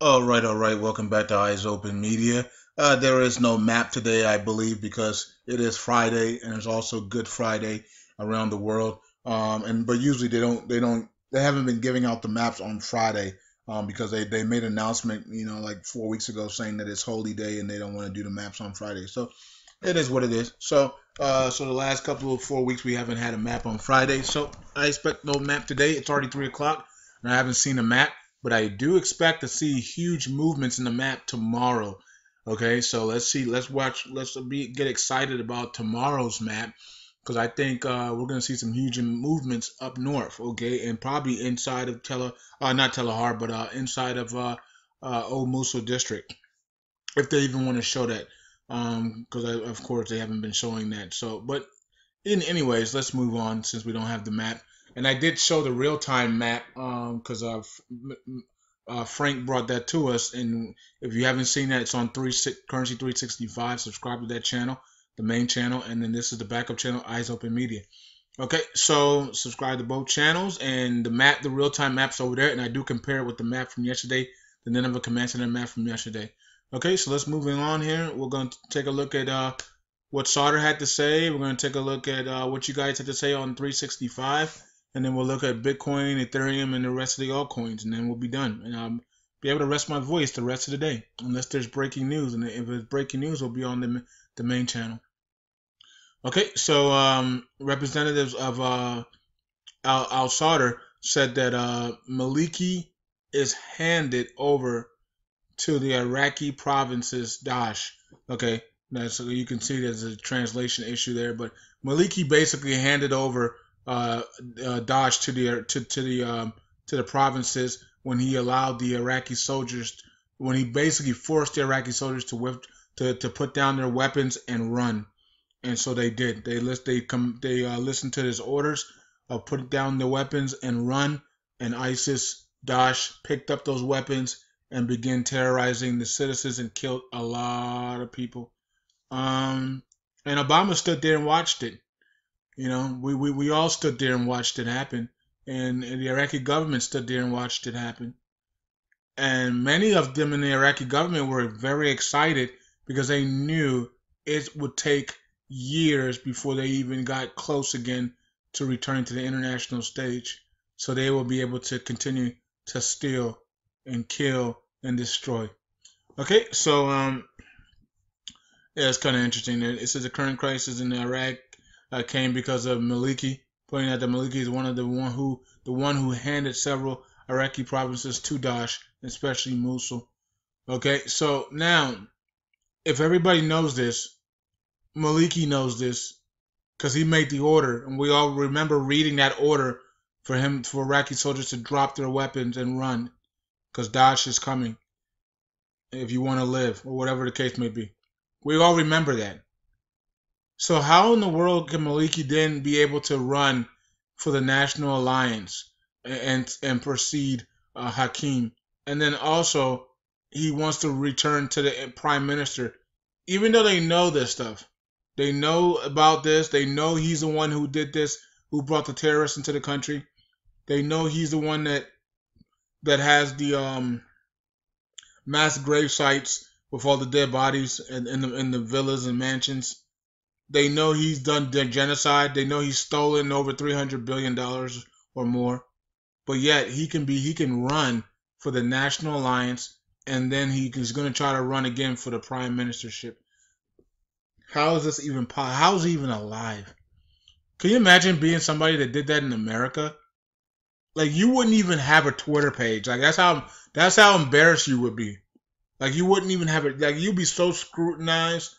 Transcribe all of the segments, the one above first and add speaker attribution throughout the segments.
Speaker 1: All right. Welcome back to Eyes Open Media. There is no map today, I believe, because it is Friday and it's also Good Friday around the world. But usually they haven't been giving out the maps on Friday, because they made an announcement, like 4 weeks ago saying that it's Holy Day and they don't want to do the maps on Friday. So it is what it is. So the last couple of 4 weeks we haven't had a map on Friday. So I expect no map today. It's already 3 o'clock and I haven't seen a map, but I do expect to see huge movements in the map tomorrow. Okay, so let's see, get excited about tomorrow's map because I think we're gonna see some huge movements up north. Okay, and probably inside of not Telehar, but inside of Old Musul district, if they even want to show that. Because of course they haven't been showing that. So, but anyways, let's move on since we don't have the map. And I did show the real time map because Frank brought that to us. And if you haven't seen that, it's on Currency 365. Subscribe to that channel, the main channel, and then this is the backup channel, Eyes Open Media. Okay, so subscribe to both channels, and the real time map's over there. And I do compare it with the map from yesterday, the Nineveh Command Center map from yesterday. Okay, so let's move on here. We're going to take a look at what Sadr had to say. We're going to take a look at what you guys had to say on 365. And then we'll look at Bitcoin, Ethereum, and the rest of the altcoins. And then we'll be done. And I'll be able to rest my voice the rest of the day. Unless there's breaking news. And if it's breaking news, it'll be on the main channel. Okay, so representatives of Al-Sadr said that Maliki is handed over to the Iraqi provinces Daesh. Okay, so you can see there's a translation issue there, but Maliki basically handed over Daesh to the provinces when he allowed the Iraqi soldiers, when he basically forced the Iraqi soldiers to put down their weapons and run. And so they did. They listened to his orders of putting down their weapons and run. And ISIS, Daesh, picked up those weapons and began terrorizing the citizens and killed a lot of people. And Obama stood there and watched it. We all stood there and watched it happen. And the Iraqi government stood there and watched it happen. And many of them in the Iraqi government were very excited because they knew it would take years before they even got close again to returning to the international stage. So they will be able to continue to steal and kill and destroy. Okay, so yeah, it's kind of interesting. It says the current crisis in Iraq came because of Maliki, pointing out that Maliki is the one who handed several Iraqi provinces to Daesh, especially Mosul. Okay, so now if everybody knows this, Maliki knows this because he made the order, and we all remember reading that order for Iraqi soldiers to drop their weapons and run because Daesh is coming if you want to live, or whatever the case may be. We all remember that. So how in the world can Maliki then be able to run for the National Alliance and precede Hakim? And then also he wants to return to the Prime Minister, even though they know this stuff. They know about this. They know he's the one who did this, who brought the terrorists into the country. They know he's the one that has the mass grave sites with all the dead bodies in the villas and mansions. They know he's done genocide. They know he's stolen over $300 billion or more. But yet he can run for the National Alliance, and then he's going to try to run again for the Prime Ministership. How is this even possible? How is he even alive? Can you imagine being somebody that did that in America? Like, you wouldn't even have a Twitter page. Like, that's how embarrassed you would be. Like, you wouldn't even have it. Like, you'd be so scrutinized.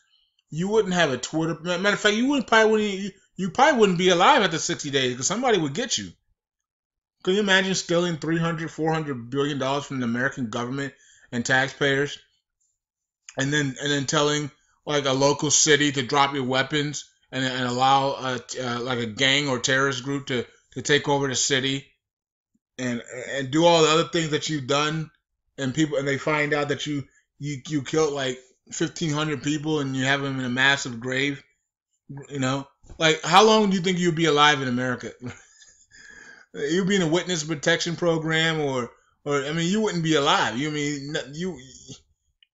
Speaker 1: You wouldn't have a Twitter. Matter of fact, you probably wouldn't be alive after 60 days because somebody would get you. Can you imagine stealing $400 billion from the American government and taxpayers, and then telling like a local city to drop your weapons and allow like a gang or terrorist group to take over the city and do all the other things that you've done, and they find out that you killed like 1,500 people and you have them in a massive grave. Like, how long do you think you'd be alive in America? You'd be in a witness protection program or or I mean, you wouldn't be alive. You mean you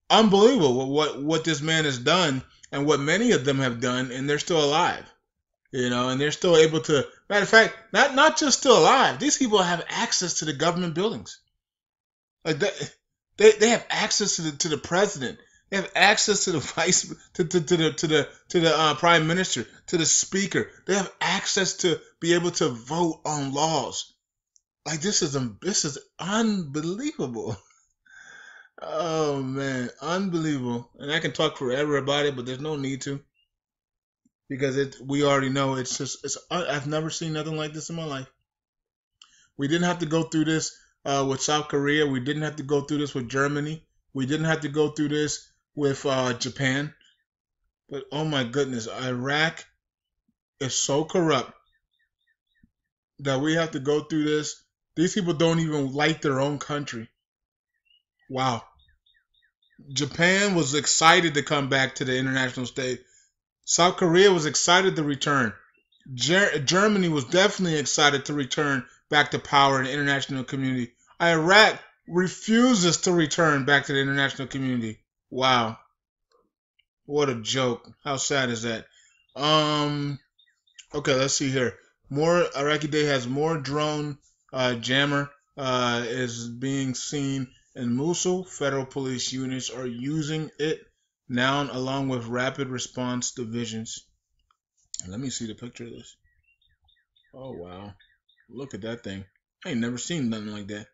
Speaker 1: unbelievable what this man has done and what many of them have done, and they're still alive. And they're still able to. Matter of fact, not just still alive. These people have access to the government buildings. Like that, they have access to the president. They have access to the vice to the prime minister, to the speaker. They have access to be able to vote on laws. Like this is unbelievable. Oh man, unbelievable. And I can talk forever about it, but there's no need to, because we already know I've never seen nothing like this in my life. We didn't have to go through this with South Korea. We didn't have to go through this with Germany. We didn't have to go through this with Japan. But oh my goodness, Iraq is so corrupt that we have to go through this. These people don't even like their own country. Wow. Japan was excited to come back to the international stage. South Korea was excited to return. Germany was definitely excited to return back to power in the international community. Iraq refuses to return back to the international community. Wow. What a joke. How sad is that? Okay, let's see here. More Iraqi Day has more drone jammer is being seen in Mosul. Federal police units are using it now, along with rapid response divisions. Let me see the picture of this. Oh wow, look at that thing. I ain't never seen nothing like that.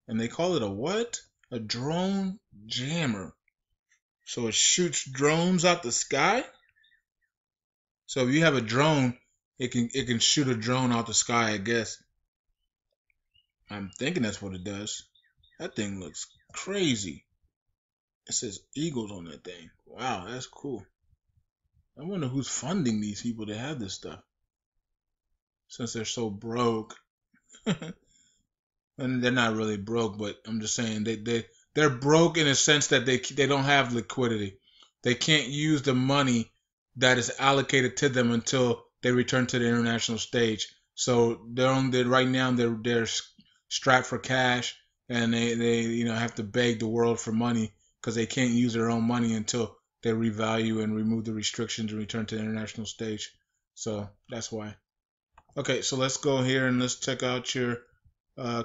Speaker 1: And they call it a what? A drone jammer. So it shoots drones out the sky? So if you have a drone, it can shoot a drone out the sky, I guess. I'm thinking that's what it does. That thing looks crazy. It says Eagles on that thing. Wow, that's cool. I wonder who's funding these people to have this stuff, since they're so broke. And they're not really broke, but I'm just saying they're broke in a sense that they don't have liquidity. They can't use the money that is allocated to them until they return to the international stage. So right now they're strapped for cash, and they have to beg the world for money because they can't use their own money until they revalue and remove the restrictions and return to the international stage. So that's why. Okay, so let's go here and let's check out your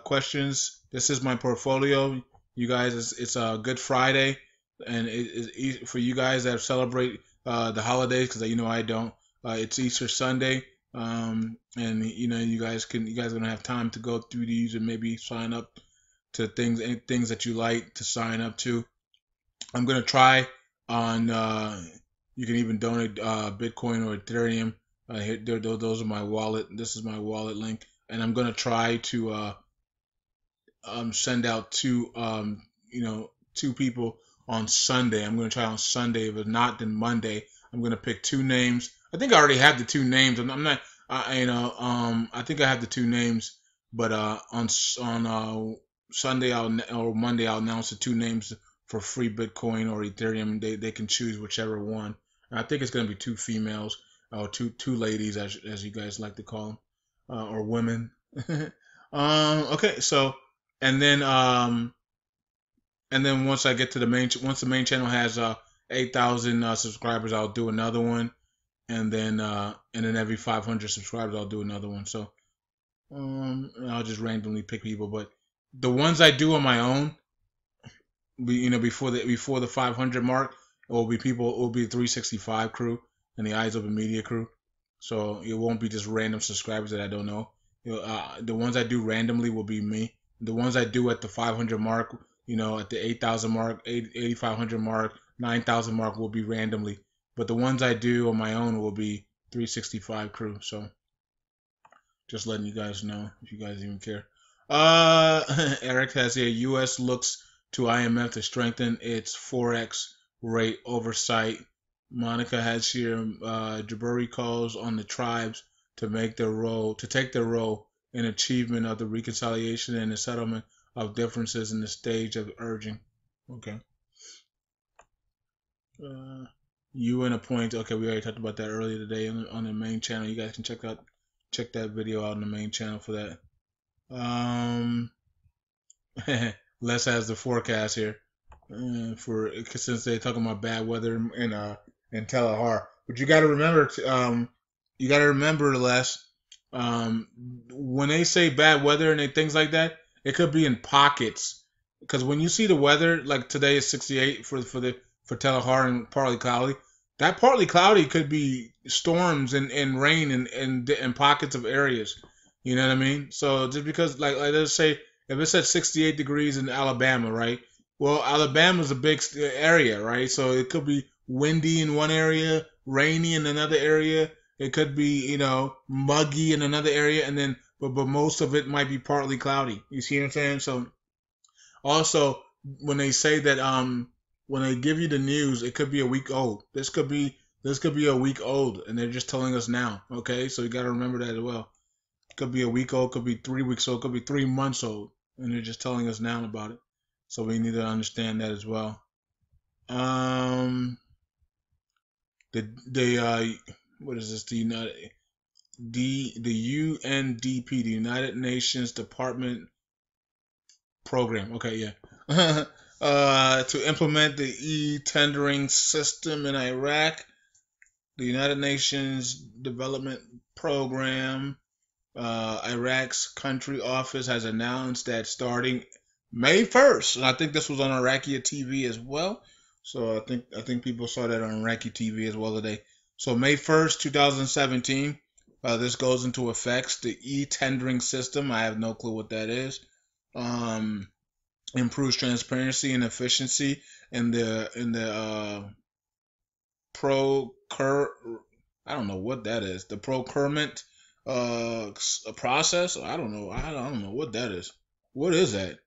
Speaker 1: questions. This is my portfolio. You guys, it's a Good Friday, and for you guys that celebrate the holidays, because I don't. It's Easter Sunday, and you guys are gonna have time to go through these and maybe sign up to things that you like to sign up to. I'm gonna try on. You can even donate Bitcoin or Ethereum. Those are my wallet. This is my wallet link, and I'm gonna try to send out two people on Sunday. I'm gonna try on Sunday. If not, then Monday. I'm gonna pick two names. I think I already have the two names. I'm not. I think I have the two names, but on Sunday or Monday I'll announce the two names for free Bitcoin or Ethereum. They can choose whichever one. And I think it's gonna be two females or two ladies, as you guys like to call them, or women. Okay, so and then once I get to once the main channel has 8,000 subscribers, I'll do another one, and then every 500 subscribers, I'll do another one. So I'll just randomly pick people, but the ones I do on my own, before the 500 mark, it will be 365 crew and the Eyes Open Media crew. So it won't be just random subscribers that I don't know. The ones I do randomly will be me. The ones I do at the 500 mark, at the 8,000 mark, 8,500 mark, 9,000 mark will be randomly. But the ones I do on my own will be 365 crew. So just letting you guys know, if you guys even care. Eric has here, U.S. looks to IMF to strengthen its Forex rate oversight. Monica has here, Jabari calls on the tribes to take their role in achievement of the reconciliation and the settlement of differences in the stage of urging. Okay. UN appoints. Okay, we already talked about that earlier today on the main channel. You guys can check that video out on the main channel for that. Les has the forecast here for since they're talking about bad weather in Kalahar. But you got to remember, Les, um, when they say bad weather and things like that, it could be in pockets. Because when you see the weather, like today is 68 for Kalahar and partly cloudy. That partly cloudy could be storms and rain in pockets of areas. You know what I mean? So just because like let's say if it's at 68 degrees in Alabama, right? Well, Alabama's a big area, right? So it could be windy in one area, rainy in another area. It could be, muggy in another area, and then but most of it might be partly cloudy. You see what I'm saying? So also when they say that when they give you the news, it could be a week old. This could be a week old, and they're just telling us now. Okay, so you got to remember that as well. It could be a week old, could be 3 weeks old, could be 3 months old, and they're just telling us now about it. So we need to understand that as well. The what is this? The UNDP, the United Nations Department Program. Okay, yeah. To implement the e-tendering system in Iraq, the United Nations Development Program, Iraq's country office has announced that starting May 1st, and I think this was on Iraqi TV as well. So I think people saw that on Iraqi TV as well today. So May 1st, 2017, this goes into effect. The e-tendering system, I have no clue what that is. Improves transparency and efficiency in the procure. I don't know what that is. The procurement process. I don't know. I don't know what that is. What is that?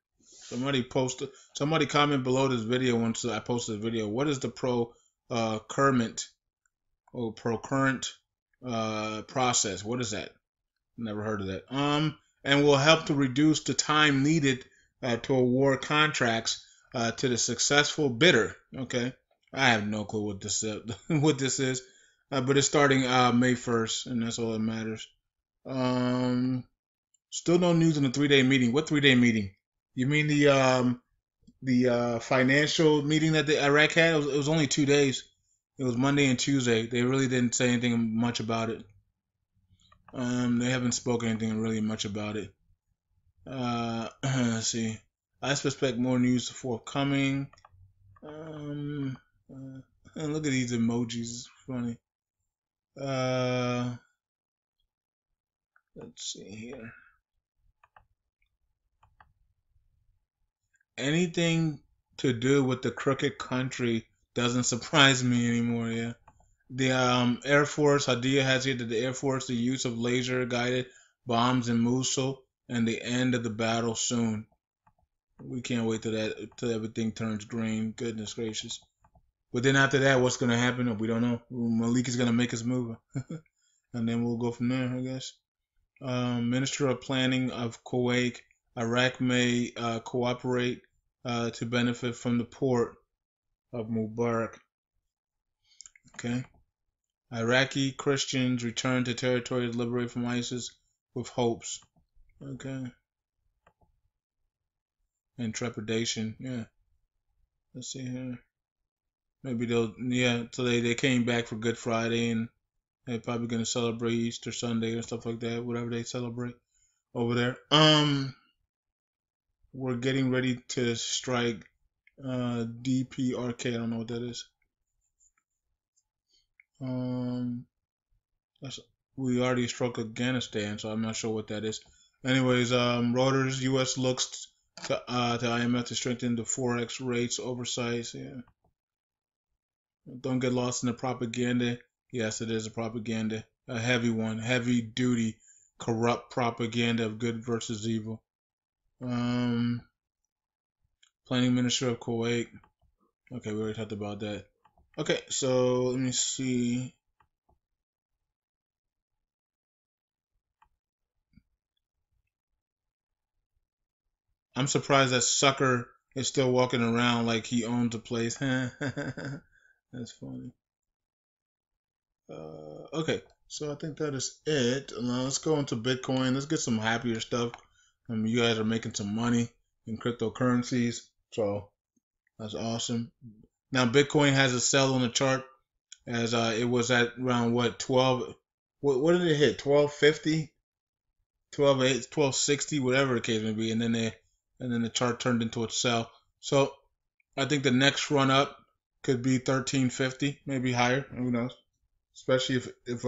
Speaker 1: Somebody comment below this video once I posted a video. What is the procurement or procurement process? What is that? Never heard of that. And will help to reduce the time needed to award contracts to the successful bidder. Okay, I have no clue what this what this is, but it's starting May 1st, and that's all that matters. Still no news on the 3-day meeting. What 3-day meeting? You mean the financial meeting that the Iraq had? It was only 2 days. It was Monday and Tuesday. They really didn't say anything much about it. They haven't spoken anything really much about it. Let's see. I suspect more news forthcoming. And look at these emojis. It's funny. Let's see here. Anything to do with the crooked country doesn't surprise me anymore. Yeah. The Air Force, Hadia has here that the Air Force, the use of laser guided bombs in Mosul, and the end of the battle soon. We can't wait till everything turns green. Goodness gracious. But then after that, what's going to happen? We don't know. Maliki is going to make his move. And then we'll go from there, I guess. Minister of Planning of Kuwait, Iraq may cooperate to benefit from the port of Mubarak. Okay. Iraqi Christians return to territories liberated from ISIS with hopes. Okay. And trepidation. Yeah. Let's see here. Maybe so they came back for Good Friday and they're probably going to celebrate Easter Sunday or stuff like that, whatever they celebrate over there. We're getting ready to strike DPRK. I don't know what that is. We already struck Afghanistan, so I'm not sure what that is. Anyways, Reuters, U.S. looks to IMF to strengthen the forex rates oversight. Yeah. Don't get lost in the propaganda. Yes, it is a propaganda, a heavy one, heavy duty, corrupt propaganda of good versus evil. Planning Minister of Kuwait. Okay, we already talked about that. Okay, so let me see. I'm surprised that sucker is still walking around like he owns a place. That's funny. Okay, so I think that is it. Now let's go into Bitcoin. Let's get some happier stuff. You guys are making some money. in cryptocurrencies. So that's awesome. Now Bitcoin has a sell on the chart as it was at around what 12. What did it hit? 1250, 12.8, 1260, whatever the case may be, and then the chart turned into a sell. So I think the next run up could be 1350, maybe higher. Who knows? Especially if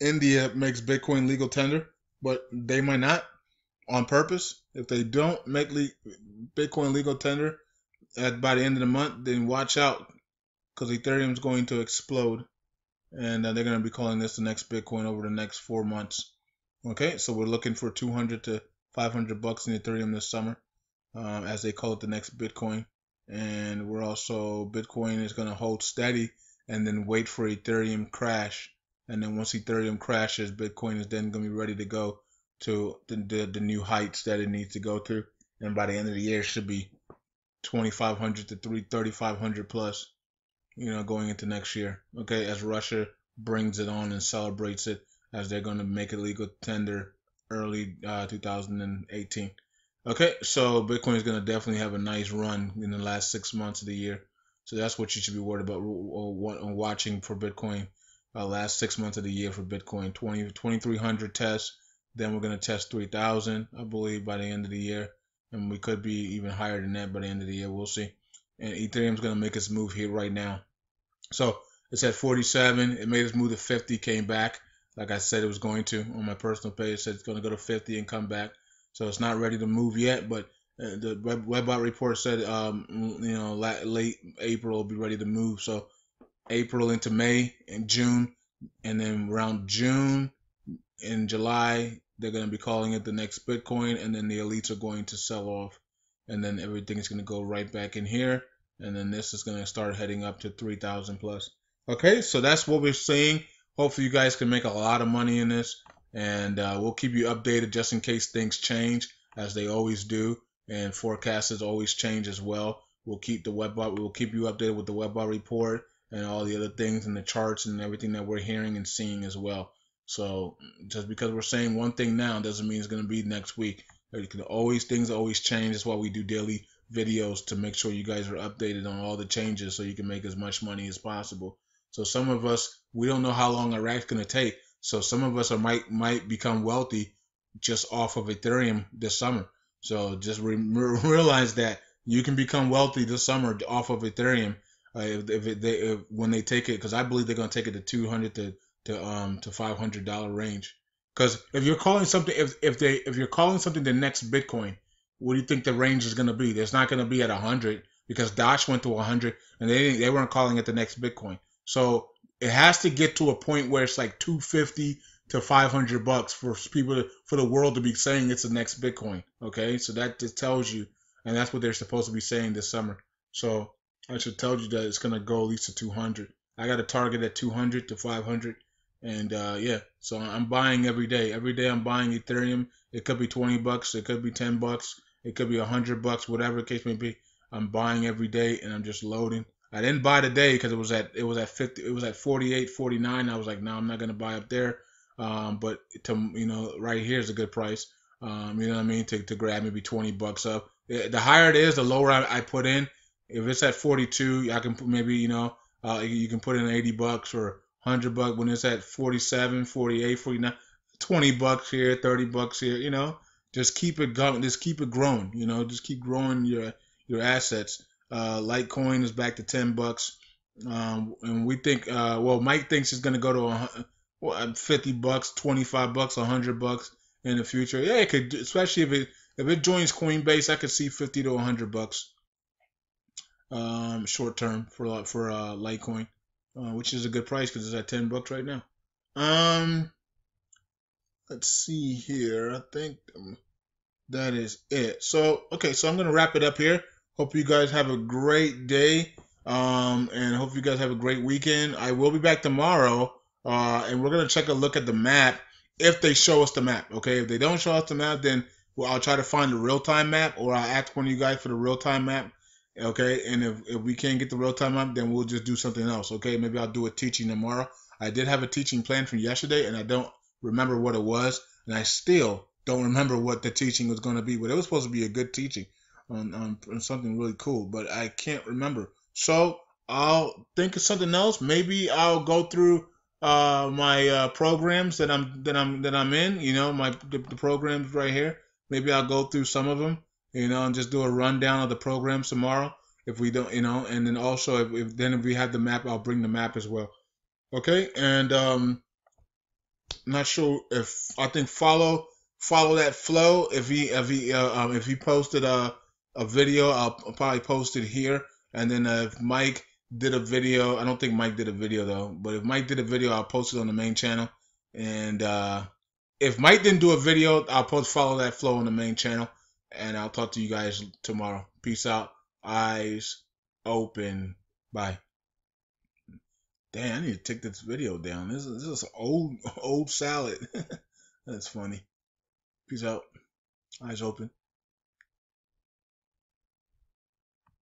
Speaker 1: India makes Bitcoin legal tender, but they might not on purpose. If they don't make Bitcoin legal tender by the end of the month, then watch out because Ethereum is going to explode, and they're going to be calling this the next Bitcoin over the next 4 months. Okay, so we're looking for 200 to 500 bucks in Ethereum this summer, as they call it the next Bitcoin. And we're also Bitcoin is going to hold steady and then wait for Ethereum crash. And then once Ethereum crashes, Bitcoin is then going to be ready to go to the new heights that it needs to go to. And by the end of the year, it should be 2,500 to 3,500 plus, going into next year. Okay, as Russia brings it on and celebrates it, as they're going to make it legal tender early 2018. Okay, so Bitcoin is going to definitely have a nice run in the last 6 months of the year. So that's what you should be worried about watching for Bitcoin. Last 6 months of the year for Bitcoin, 2,300 tests. Then we're going to test 3,000, I believe, by the end of the year. And we could be even higher than that by the end of the year. We'll see. And Ethereum's going to make its move here right now. So it's at 47. It made its move to 50, came back. Like I said, it was going to on my personal page. It said it's going to go to 50 and come back. So it's not ready to move yet, but the Webbot report said, late April will be ready to move. So April into May and June, and then around June and July, they're going to be calling it the next Bitcoin, and then the elites are going to sell off, and then everything is going to go right back in here, and then this is going to start heading up to 3,000 plus. Okay, so that's what we're seeing. Hopefully you guys can make a lot of money in this, and we'll keep you updated just in case things change, as they always do, and forecasts always change as well. We'll keep the Webbot. We'll keep you updated with the Webbot report and all the other things and the charts and everything that we're hearing and seeing as well. So just because we're saying one thing now doesn't mean it's going to be next week. Things always change. That's why we do daily videos, to make sure you guys are updated on all the changes so you can make as much money as possible. So some of us, we don't know how long Iraq's going to take. So some of us might become wealthy just off of Ethereum this summer. So just realize that you can become wealthy this summer off of Ethereum when they take it, because I believe they're going to take it to $200 to $500 range. Because if you're calling something, if you're calling something the next Bitcoin, what do you think the range is going to be? It's not going to be at 100, because Dash went to 100 and they weren't calling it the next Bitcoin. So it has to get to a point where it's like 250 to 500 bucks for for the world to be saying it's the next Bitcoin. Okay, so that just tells you, and that's what they're supposed to be saying this summer. So I should tell you that it's going to go at least to 200. I got a target at 200 to 500. And yeah, so I'm buying every day. Every day I'm buying Ethereum. It could be 20 bucks. It could be 10 bucks. It could be 100 bucks, whatever the case may be. I'm buying every day, and I'm just loading. I didn't buy today because it was at 50. It was at 48, 49. I was like, no, I'm not gonna buy up there. But right here is a good price. You know what I mean? To grab maybe 20 bucks up. The higher it is, the lower I put in. If it's at 42, I can put maybe you can put in 80 bucks or 100 bucks. When it's at 47, 48, 49, 20 bucks here, 30 bucks here. Just keep it going. Just keep it growing. Just keep growing your assets. Litecoin is back to 10 bucks. And we think, Mike thinks it's going to go to 50 bucks, 25 bucks, 100 bucks in the future. Yeah, it could, especially if it joins Coinbase, I could see 50 to 100 bucks short term for Litecoin, which is a good price because it's at 10 bucks right now. Let's see here. I think that is it. So, okay, so I'm going to wrap it up here. Hope you guys have a great day, and hope you guys have a great weekend. I will be back tomorrow, and we're going to take a look at the map if they show us the map, okay? If they don't show us the map, then I'll try to find the real-time map, or I'll ask one of you guys for the real-time map, okay? And if we can't get the real-time map, then we'll just do something else, okay? Maybe I'll do a teaching tomorrow. I did have a teaching plan from yesterday, and I don't remember what it was, and I still don't remember what the teaching was going to be, but it was supposed to be a good teaching on something really cool, but I can't remember. So I'll think of something else. Maybe I'll go through my programs that I'm in. You know, the programs right here. Maybe I'll go through some of them. You know, and just do a rundown of the programs tomorrow. If we don't, you know, and then also if we have the map, I'll bring the map as well. Okay, and not sure if I think follow that flow. If he posted a video, I'll probably post it here. And then if Mike did a video, I don't think Mike did a video though. But if Mike did a video, I'll post it on the main channel. And if Mike didn't do a video, I'll post follow that flow on the main channel. And I'll talk to you guys tomorrow. Peace out. Eyes open. Bye. Damn, I need to take this video down. This is old salad. That's funny. Peace out. Eyes open.